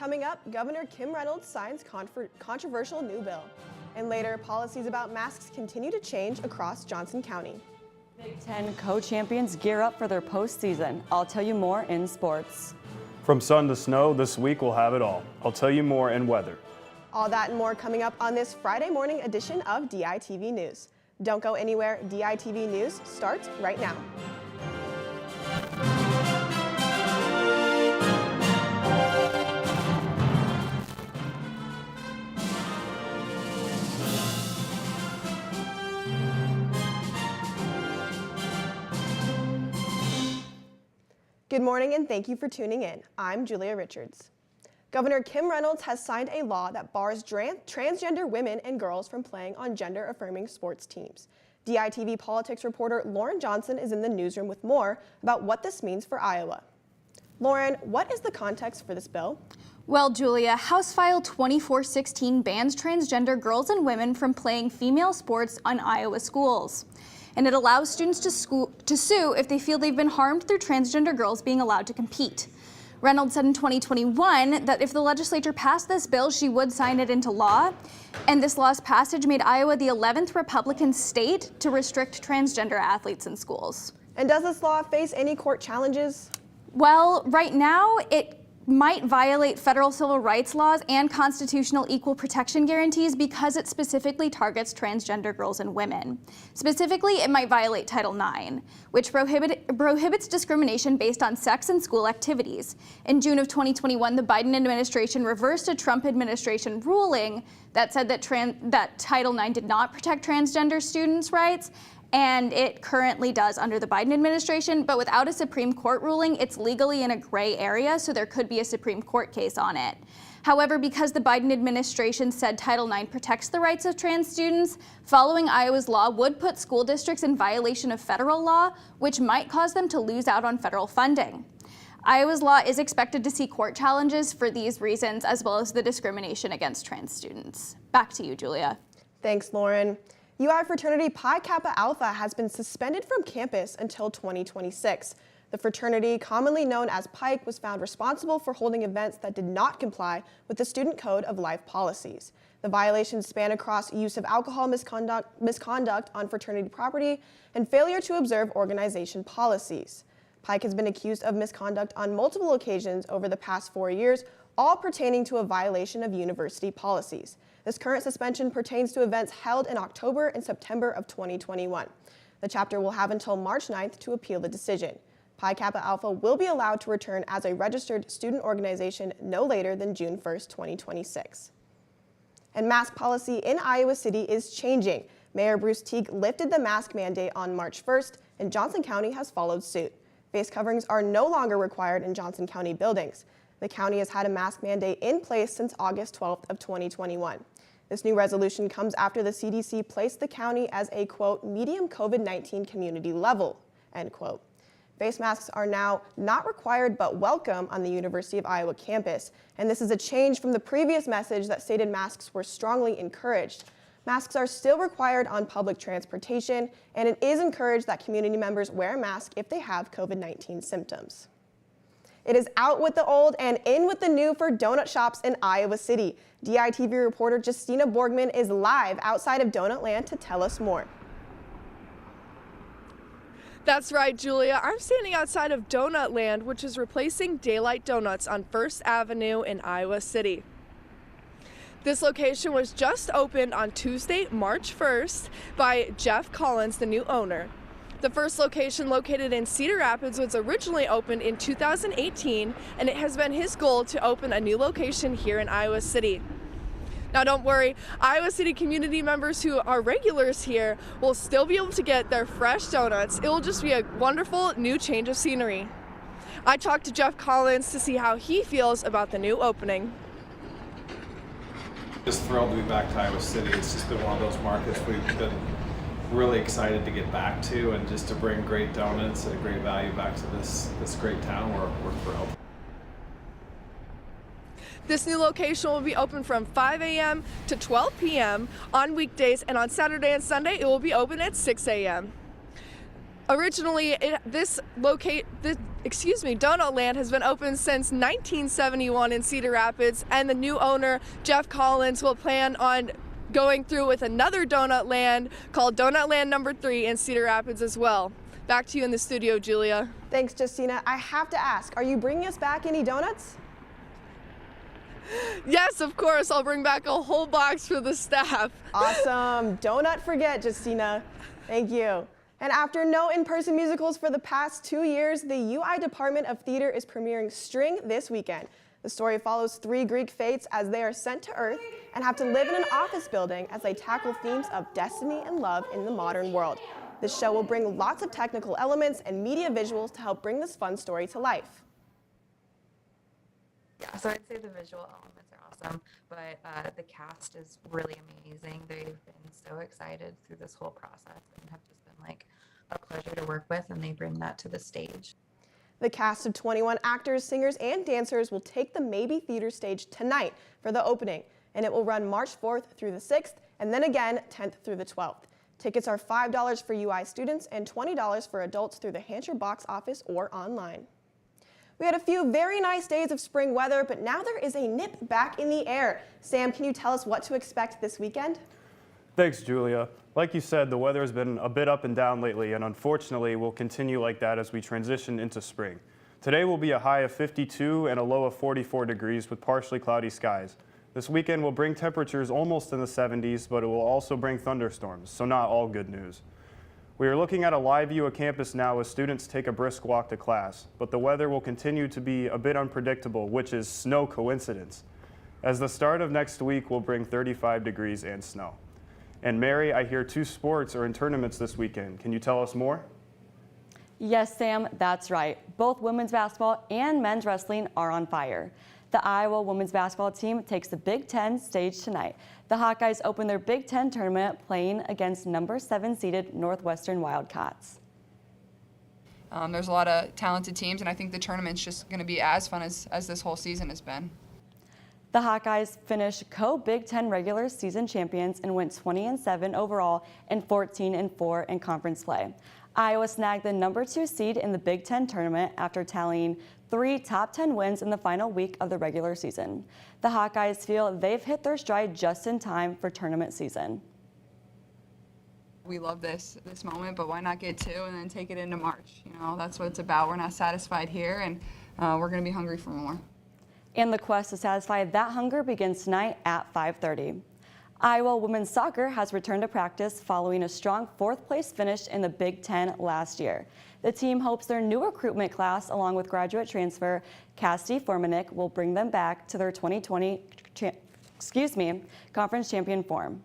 coming up, Governor Kim Reynolds signs controversial new bill. And later, policies about masks continue to change across Johnson County. Big Ten co-champions gear up for their postseason. I'll tell you more in sports. From sun to snow, this week we'll have it all. I'll tell you more in weather. All that and more coming up on this Friday morning edition of DITV News. Don't go anywhere. DITV News starts right now. Good morning and thank you for tuning in. I'm Julia Richards. Governor Kim Reynolds has signed a law that bars transgender women and girls from playing on gender-affirming sports teams. DITV politics reporter Lauren Johnson is in the newsroom with more about what this means for Iowa. Lauren, what is the context for this bill? Well, Julia, House File 2416 bans transgender girls and women from playing female sports on Iowa schools. And it allows students to sue if they feel they've been harmed through transgender girls being allowed to compete. Reynolds said in 2021 that if the legislature passed this bill, she would sign it into law. And this law's passage made Iowa the 11th Republican state to restrict transgender athletes in schools. And does this law face any court challenges? Well, right now it might violate federal civil rights laws and constitutional equal protection guarantees because it specifically targets transgender girls and women. Specifically, it might violate Title IX, which prohibits discrimination based on sex and school activities. In June of 2021, the Biden administration reversed a Trump administration ruling that said that Title IX did not protect transgender students' rights, and it currently does under the Biden administration, but without a Supreme Court ruling, it's legally in a gray area, so there could be a Supreme Court case on it. However, because the Biden administration said Title IX protects the rights of trans students, following Iowa's law would put school districts in violation of federal law, which might cause them to lose out on federal funding. Iowa's law is expected to see court challenges for these reasons, as well as the discrimination against trans students. Back to you, Julia. Thanks, Lauren. UI fraternity Pi Kappa Alpha has been suspended from campus until 2026. The fraternity, commonly known as Pike, was found responsible for holding events that did not comply with the Student Code of Life policies. The violations span across use of alcohol misconduct on fraternity property and failure to observe organization policies. Pike has been accused of misconduct on multiple occasions over the past 4 years, all pertaining to a violation of university policies. This current suspension pertains to events held in October and September of 2021. The chapter will have until March 9th to appeal the decision. Pi Kappa Alpha will be allowed to return as a registered student organization no later than June 1st, 2026. And mask policy in Iowa City is changing. Mayor Bruce Teague lifted the mask mandate on March 1st, and Johnson County has followed suit. Face coverings are no longer required in Johnson County buildings. The county has had a mask mandate in place since August 12th of 2021. This new resolution comes after the CDC placed the county as a, quote, medium COVID-19 community level, end quote. Face masks are now not required but welcome on the University of Iowa campus, and this is a change from the previous message that stated masks were strongly encouraged. Masks are still required on public transportation, and it is encouraged that community members wear a mask if they have COVID-19 symptoms. It is out with the old and in with the new for donut shops in Iowa City. DITV reporter Justina Borgman is live outside of Donutland to tell us more. That's right, Julia. I'm standing outside of Donutland, which is replacing Daylight Donuts on 1st Avenue in Iowa City. This location was just opened on Tuesday, March 1st by Jeff Collins, the new owner. The first location, located in Cedar Rapids, was originally opened in 2018, and it has been his goal to open a new location here in Iowa City. Now don't worry, Iowa City community members who are regulars here will still be able to get their fresh donuts. It will just be a wonderful new change of scenery. I talked to Jeff Collins to see how he feels about the new opening. Just thrilled to be back to Iowa City. It's just been one of those markets we've been really excited to get back to, and just to bring great donuts and great value back to this great town. We're thrilled. This new location will be open from 5 a.m. to 12 p.m. on weekdays, and on Saturday and Sunday it will be open at 6 a.m. Originally, Donutland has been open since 1971 in Cedar Rapids, and the new owner, Jeff Collins, will plan on going through with another Donutland called Donutland number 3 in Cedar Rapids as well. Back to you in the studio, Julia. Thanks, Justina. I have to ask, are you bringing us back any donuts? Yes, of course. I'll bring back a whole box for the staff. Awesome. Don't forget, Justina. Thank you. And after no in-person musicals for the past 2 years, the UI Department of Theater is premiering String this weekend. The story follows 3 Greek fates as they are sent to Earth and have to live in an office building as they tackle themes of destiny and love in the modern world. This show will bring lots of technical elements and media visuals to help bring this fun story to life. Yeah, so I'd say the visual elements are awesome, but the cast is really amazing. They've been so excited through this whole process and have just been like a pleasure to work with, and they bring that to the stage. The cast of 21 actors, singers, and dancers will take the Maybe Theater stage tonight for the opening, and it will run March 4th through the 6th, and then again 10th through the 12th. Tickets are $5 for UI students and $20 for adults through the Hansher box office or online. We had a few very nice days of spring weather, but now there is a nip back in the air. Sam, can you tell us what to expect this weekend? Thanks, Julia. Like you said, the weather has been a bit up and down lately, and unfortunately will continue like that as we transition into spring. Today will be a high of 52 and a low of 44 degrees with partially cloudy skies. This weekend will bring temperatures almost in the 70s, but it will also bring thunderstorms, so not all good news. We are looking at a live view of campus now as students take a brisk walk to class, but the weather will continue to be a bit unpredictable, which is no coincidence, as the start of next week will bring 35 degrees and snow. And Mary, I hear 2 sports are in tournaments this weekend. Can you tell us more? Yes, Sam, that's right. Both women's basketball and men's wrestling are on fire. The Iowa women's basketball team takes the Big Ten stage tonight. The Hawkeyes open their Big Ten tournament playing against number 7 seeded Northwestern Wildcats. There's a lot of talented teams, and I think the tournament's just going to be as fun as this whole season has been. The Hawkeyes finished co-Big Ten regular season champions and went 20-7 overall and 14-4 in conference play. Iowa snagged the number 2 seed in the Big Ten tournament after tallying 3 top 10 wins in the final week of the regular season. The Hawkeyes feel they've hit their stride just in time for tournament season. We love this moment, but why not get 2 and then take it into March? You know, that's what it's about. We're not satisfied here, and we're going to be hungry for more. And the quest to satisfy that hunger begins tonight at 5:30. Iowa women's soccer has returned to practice following a strong 4th place finish in the Big Ten last year. The team hopes their new recruitment class, along with graduate transfer Cassidy Formanek, will bring them back to their 2020 conference champion form.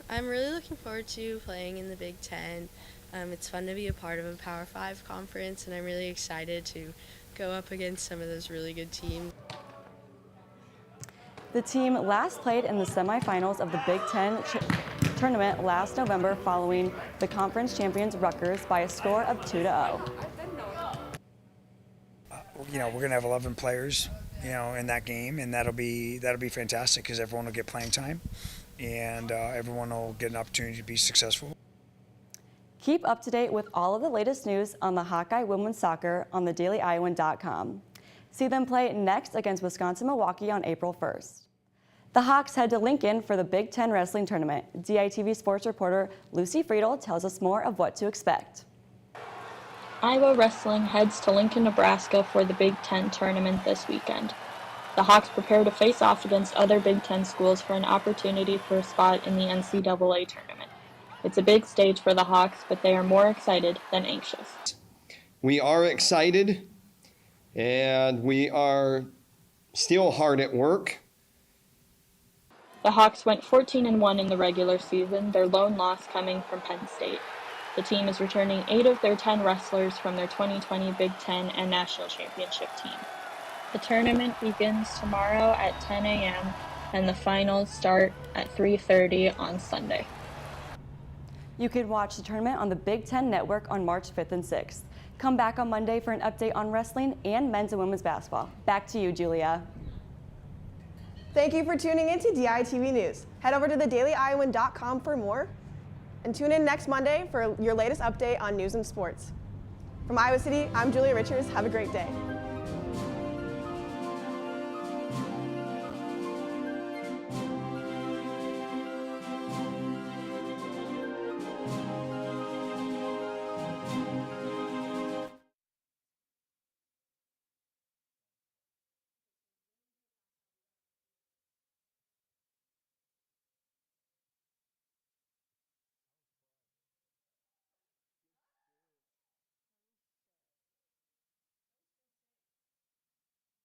I'm really looking forward to playing in the Big Ten. It's fun to be a part of a Power 5 conference, and I'm really excited to go up against some of those really good teams. The team last played in the semifinals of the Big Ten tournament last November following the conference champions Rutgers by a score of 2-0. You know, we're going to have 11 players, you know, in that game, and that'll be fantastic because everyone will get playing time, and everyone will get an opportunity to be successful. Keep up to date with all of the latest news on the Hawkeye women's soccer on thedailyiowan.com. See them play next against Wisconsin-Milwaukee on April 1st. The Hawks head to Lincoln for the Big Ten wrestling tournament. DITV sports reporter Lucy Friedel tells us more of what to expect. Iowa wrestling heads to Lincoln, Nebraska for the Big Ten tournament this weekend. The Hawks prepare to face off against other Big Ten schools for an opportunity for a spot in the NCAA tournament. It's a big stage for the Hawks, but they are more excited than anxious. We are excited, and we are still hard at work. The Hawks went 14-1 in the regular season, their lone loss coming from Penn State. The team is returning 8 of their 10 wrestlers from their 2020 Big Ten and National Championship team. The tournament begins tomorrow at 10 a.m. and the finals start at 3:30 on Sunday. You can watch the tournament on the Big Ten Network on March 5th and 6th. Come back on Monday for an update on wrestling and men's and women's basketball. Back to you, Julia. Thank you for tuning in to DITV News. Head over to thedailyiowan.com for more. and tune in next Monday for your latest update on news and sports. From Iowa City, I'm Julia Richards. Have a great day.